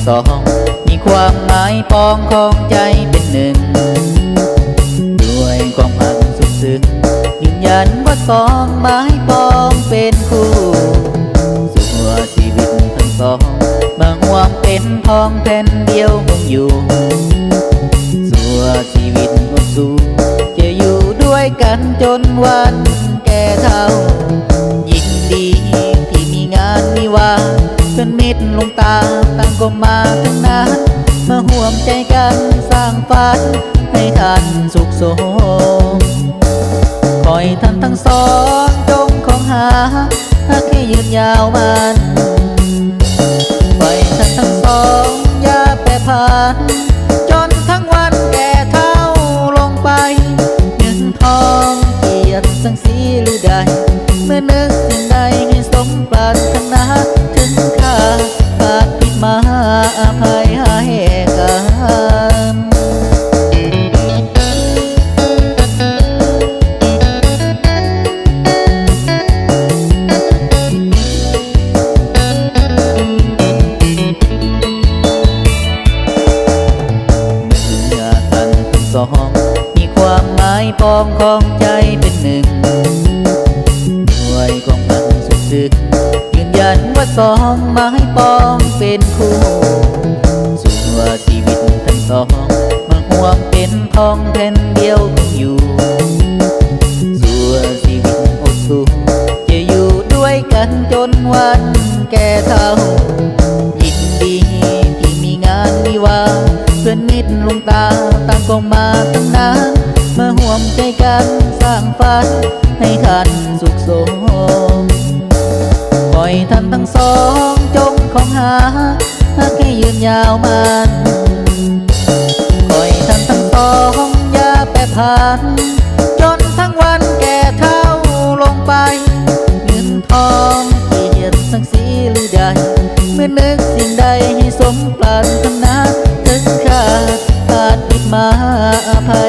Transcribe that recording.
สองมีความหมายปองของใจเป็นหนึ่งด้วยความหักสุดซึ้งยืนยันว่าสองไม้ปองเป็นคู่สัวชีวิตทั้งสองบางหวังเป็นทองแผ่นเดียวคงอยู่สัวชีวิตอดสู้จะอยู่ด้วยกันจนวันแก่เฒ่ายินดีที่มีงานมีว่าเพื่อนมิตรลงตาต่างก็มาทั้งนั้นมาห่วมใจกันสร้างฝันให้ท่านสุขสมคอยท่านทั้งสองจงของหาแค่ยืนยาวมันคอยท่านทั้งสองอย่าแปรผันจนทั้งวันแก่เฒ่าลงไปเงินทองเกียรติสังสีหรือใดเมื่อนึกสิ่งใดให้สมปรารถนาถึงข้าขาดผิดมาอภัยให้กันสองมีความหมายปองของใจเป็นหนึ่งด้วยความรักสุดซึ้งยืนยันว่าสองไม้ปองเป็นคู่สัวชีวิตทั้งสองมาห่วงเป็นทองแผ่นเดียวคงอยู่สัวชีวิตอดสู้จะอยู่ด้วยกันจนวันแก่เฒ่ายินดีที่มีงานมีว่าเพื่อนมิตรลุงตาต่างก็มาตั้งนานมาห่วมใจกันสร้างฝันให้ท่านสุขสมปล่อยท่านทั้งสองจงของหาแค่ยืนยาวมันปล่อยท่านทั้งสองอย่าแปรผันจนทั้งวันแก่เฒ่าลงไปเงินทองเกียรติศักดิ์ศรีหรือใดเมื่อนึกสิ่งใดให้สมปรารถนาถึงข้าขาดผิดมาอภัย